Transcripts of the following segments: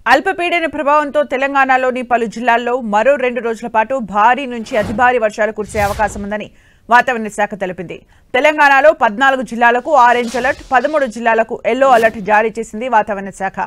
అల్పపీడన ప్రభావంతో తెలంగాణలోని పలు జిల్లాల్లో మరో 2 రోజుల పాటు భారీ నుంచి అతి భారీ వర్షాలు కురిసే అవకాశం ఉందని వాతావరణ శాఖ తెలిపింది. తెలంగాణలో 14 జిల్లాలకు ఆరెంజ్ అలర్ట్, 13 జిల్లాలకు ఎల్లో అలర్ట్ జారీ చేసింది వాతావరణ శాఖ.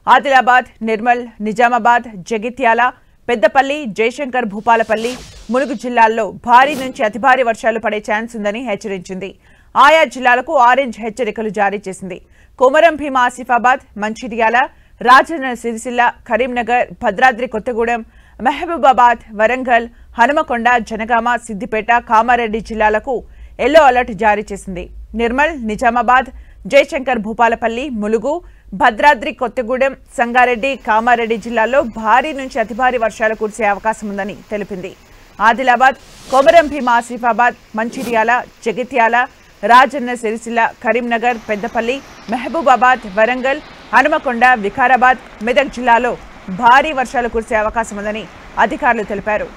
ఆదిలాబాద్, నిర్మల్, నిజామాబాద్, జగిత్యాల, పెద్దపల్లి, జయశంకర్ భూపాలపల్లి, ములుగు జిల్లాల్లో భారీ నుంచి అతి భారీ వర్షాలు పడే ఛాన్స్ ఉందని హెచ్చరించింది. ఆయా జిల్లాలకు ఆరెంజ్ హెచ్చరికలు జారీ చేసింది. కొమరం భీం, ఆసిఫాబాద్, మంచిర్యాల, రాజన్న సిరిసిల్ల, కరీంనగర్, భద్రాద్రి కొత్తగూడెం, మహబూబాబాద్, వరంగల్, హనుమకొండ, జనగామ, సిద్దిపేట, కామారెడ్డి జిల్లాలకు ఎల్లో అలర్ట్ జారీ చేసింది. నిర్మల్, నిజామాబాద్, జయశంకర్ భూపాలపల్లి, ములుగు, భద్రాద్రి కొత్తగూడెం, సంగారెడ్డి, కామారెడ్డి జిల్లాల్లో భారీ నుంచి అతి భారీ వర్షాలు కురిసే అవకాశం ఉందని తెలిపింది. ఆదిలాబాద్, కొమరం భీం, ఆసిఫాబాద్, మంచిర్యాల, జగిత్యాల, రాజన్న సిరిసిల్ల, కరీంనగర్, పెద్దపల్లి, మహబూబాబాద్, వరంగల్, హనుమకొండ, వికారాబాద్, మెదక్ జిల్లాలో భారీ వర్షాలు కురిసే అవకాశం ఉందని అధికారులు తెలిపారు.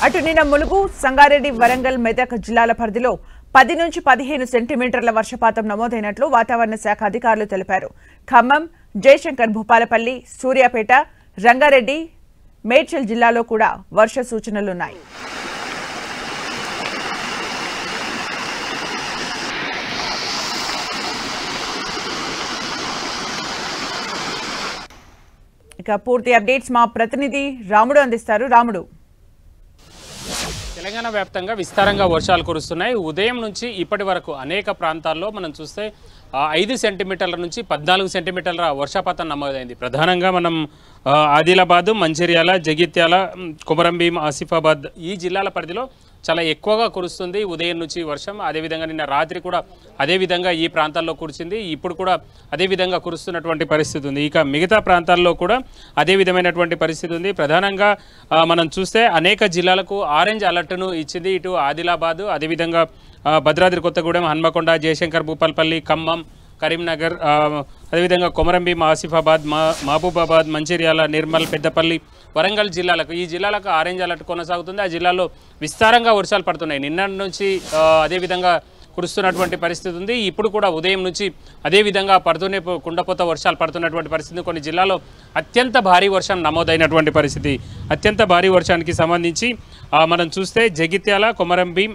అటు నిన్న ములుగు, సంగారెడ్డి, వరంగల్, మెదక్ జిల్లాల పరిధిలో 10 నుంచి 15 సెంటీమీటర్ల వర్షపాతం నమోదైనట్లు వాతావరణ శాఖ అధికారులు తెలిపారు. ఖమ్మం, జయశంకర్ భూపాలపల్లి, సూర్యాపేట, రంగారెడ్డి, మేడ్చల్ జిల్లాలో కూడా వర్ష సూచనలున్నాయి. ఇక పూర్తి అప్డేట్స్ మా ప్రతినిధి రాముడు అందిస్తారు. రాముడు, తెలంగాణ వ్యాప్తంగా విస్తారంగా వర్షాలు కురుస్తున్నాయి. ఉదయం నుంచి ఇప్పటి వరకు అనేక ప్రాంతాల్లో మనం చూస్తే 5 సెంటీమీటర్ల నుంచి 14 సెంటీమీటర్ల వర్షపాతం నమోదైంది. ప్రధానంగా మనం ఆదిలాబాదు, మంచిర్యాల, జగిత్యాల, కొమరం భీం, ఆసిఫాబాద్ ఈ జిల్లాల పరిధిలో చాలా ఎక్కువగా కురుస్తుంది ఉదయం నుంచి వర్షం. అదేవిధంగా నిన్న రాత్రి కూడా అదేవిధంగా ఈ ప్రాంతాల్లో కురిసింది. ఇప్పుడు కూడా అదేవిధంగా కురుస్తున్నటువంటి పరిస్థితి ఉంది. ఇక మిగతా ప్రాంతాల్లో కూడా అదే విధమైనటువంటి పరిస్థితి ఉంది. ప్రధానంగా మనం చూస్తే అనేక జిల్లాలకు ఆరెంజ్ అలర్ట్ను ఇచ్చింది. ఇటు ఆదిలాబాదు, అదేవిధంగా భద్రాద్రి కొత్తగూడెం, హన్మకొండ, జయశంకర్ భూపాలపల్లి, ఖమ్మం, కరీంనగర్, అదేవిధంగా కొమరం భీం, ఆసిఫాబాద్, మహబూబాబాద్, మంచిర్యాల, నిర్మల్, పెద్దపల్లి, వరంగల్ జిల్లాలకు ఈ జిల్లాలకు ఆరెంజ్ అలర్ట్ కొనసాగుతుంది. ఆ జిల్లాలో విస్తారంగా వర్షాలు పడుతున్నాయి. నిన్న నుంచి అదేవిధంగా కురుస్తున్నటువంటి పరిస్థితి ఉంది. ఇప్పుడు కూడా ఉదయం నుంచి అదేవిధంగా పడుతూనే కుండపోత వర్షాలు పడుతున్నటువంటి పరిస్థితి. కొన్ని జిల్లాల్లో అత్యంత భారీ వర్షం నమోదైనటువంటి పరిస్థితి. అత్యంత భారీ వర్షానికి సంబంధించి మనం చూస్తే జగిత్యాల, కొమరం భీం,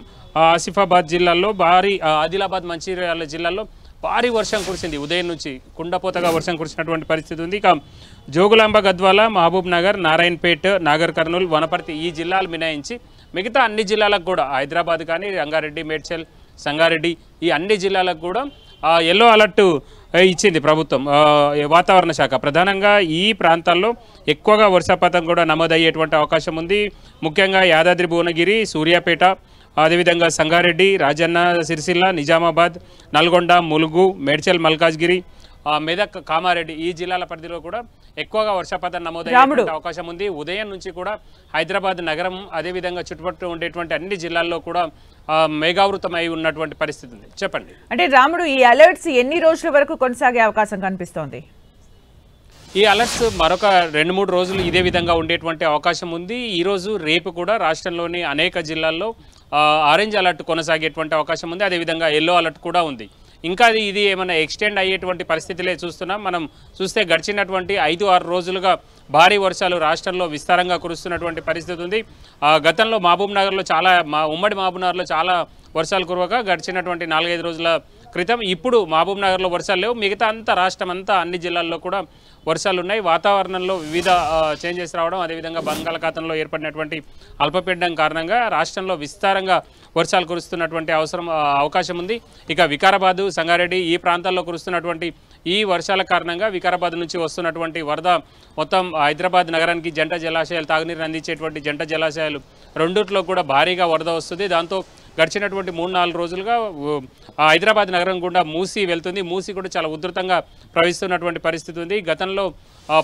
ఆసిఫాబాద్ జిల్లాల్లో భారీ, ఆదిలాబాద్, మంచిర్యాల జిల్లాల్లో భారీ వర్షం కురిసింది. ఉదయం నుంచి కుండపోతగా వర్షం కురిసినటువంటి పరిస్థితి ఉంది. ఇక జోగులాంబ, గద్వాల, మహబూబ్ నగర్, నారాయణపేట్, నాగర్ కర్నూలు, వనపర్తి ఈ జిల్లాలు మినహాయించి మిగతా అన్ని జిల్లాలకు కూడా హైదరాబాద్ కానీ, రంగారెడ్డి, మేడ్చల్, సంగారెడ్డి ఈ అన్ని జిల్లాలకు కూడా ఎల్లో అలర్ట్ ఇచ్చింది ప్రభుత్వం, వాతావరణ శాఖ. ప్రధానంగా ఈ ప్రాంతాల్లో ఎక్కువగా వర్షపాతం కూడా నమోదయ్యేటువంటి అవకాశం ఉంది. ముఖ్యంగా యాదాద్రి, భువనగిరి, సూర్యాపేట, అదేవిధంగా సంగారెడ్డి, రాజన్న సిరిసిల్ల, నిజామాబాద్, నల్గొండ, ములుగు, మేడ్చల్, మల్కాజ్గిరి, మెదక్, కామారెడ్డి ఈ జిల్లాల పరిధిలో కూడా ఎక్కువగా వర్షపాతం నమోదయ్యే అవకాశం ఉంది. ఉదయం నుంచి కూడా హైదరాబాద్ నగరం అదేవిధంగా చుట్టుపక్కల ఉండేటువంటి అన్ని జిల్లాల్లో కూడా మేఘావృతమై ఉన్నటువంటి పరిస్థితి ఉంది. చెప్పండి. అంటే రాముడు, ఈ అలర్ట్స్ ఎన్ని రోజుల వరకు కొనసాగే అవకాశం కనిపిస్తోంది? ఈ అలర్ట్స్ మరొక 2-3 రోజులు ఇదే విధంగా ఉండేటువంటి అవకాశం ఉంది. ఈరోజు రేపు కూడా రాష్ట్రంలోని అనేక జిల్లాల్లో ఆరెంజ్ అలర్ట్ కొనసాగేటువంటి అవకాశం ఉంది. అదేవిధంగా ఎల్లో అలర్ట్ కూడా ఉంది. ఇంకా ఇది ఏమైనా ఎక్స్టెండ్ అయ్యేటువంటి పరిస్థితులే చూస్తున్నాం. మనం చూస్తే గడిచినటువంటి 5-6 రోజులుగా భారీ వర్షాలు రాష్ట్రంలో విస్తారంగా కురుస్తున్నటువంటి పరిస్థితి ఉంది. గతంలో మహబూబ్ నగర్లో ఉమ్మడి మహబూబ్ నగర్లో చాలా వర్షాలు కురవగా గడిచినటువంటి 4-5 రోజుల క్రితం ఇప్పుడు మహబూబ్ నగర్లో వర్షాలు లేవు. మిగతా అంతా రాష్ట్రం అంతా అన్ని జిల్లాల్లో కూడా వర్షాలు ఉన్నాయి. వాతావరణంలో వివిధ చేంజెస్ రావడం, అదేవిధంగా బంగాళాఖాతంలో ఏర్పడినటువంటి అల్పపీడనం కారణంగా రాష్ట్రంలో విస్తారంగా వర్షాలు కురుస్తున్నటువంటి అవకాశం ఉంది. ఇక వికారాబాదు, సంగారెడ్డి ఈ ప్రాంతాల్లో కురుస్తున్నటువంటి ఈ వర్షాల కారణంగా వికారాబాద్ నుంచి వస్తున్నటువంటి వరద మొత్తం హైదరాబాద్ నగరానికి జంట జలాశయాలు, తాగునీరు అందించేటువంటి జంట జలాశయాలు రెండిట్లో కూడా భారీగా వరద వస్తుంది. దాంతో గడిచినటువంటి 3-4 రోజులుగా హైదరాబాద్ నగరం గుండా మూసి వెళ్తుంది. మూసి కూడా చాలా ఉధృతంగా ప్రవహిస్తున్నటువంటి పరిస్థితి ఉంది. గతంలో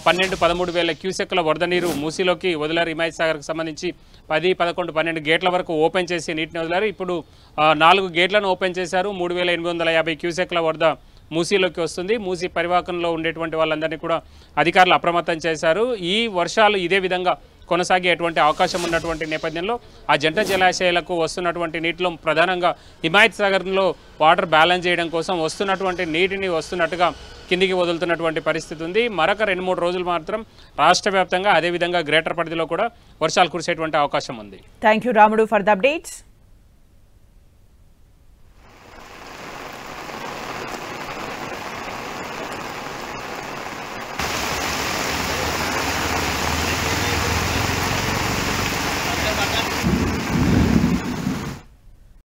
12-13 వేల క్యూసెక్ల వరద నీరు మూసిలోకి వదిలారు. హిమాయత్ సాగర్కి సంబంధించి 10, 11, 12 గేట్ల వరకు ఓపెన్ చేసి నీటిని వదిలారు. ఇప్పుడు 4 గేట్లను ఓపెన్ చేశారు. 3850 క్యూసెక్ల వరద మూసీలోకి వస్తుంది. మూసీ పరివాహకంలో ఉండేటువంటి వాళ్ళందరినీ కూడా అధికారులు అప్రమత్తం చేశారు. ఈ వర్షాలు ఇదే విధంగా కొనసాగేటువంటి అవకాశం ఉన్నటువంటి నేపథ్యంలో ఆ జంట జలాశయాలకు వస్తున్నటువంటి నీటిలో ప్రధానంగా హిమాయత్ సాగర్లో వాటర్ బ్యాలెన్స్ చేయడం కోసం వస్తున్నటువంటి నీటిని వస్తున్నట్టుగా కిందికి వదులుతున్నటువంటి పరిస్థితి ఉంది. మరొక 2-3 రోజులు మాత్రం రాష్ట్ర వ్యాప్తంగా అదేవిధంగా గ్రేటర్ పరిధిలో కూడా వర్షాలు కురిసేటువంటి అవకాశం ఉంది. థ్యాంక్ యూ రాముడు ఫర్ ద అప్డేట్స్.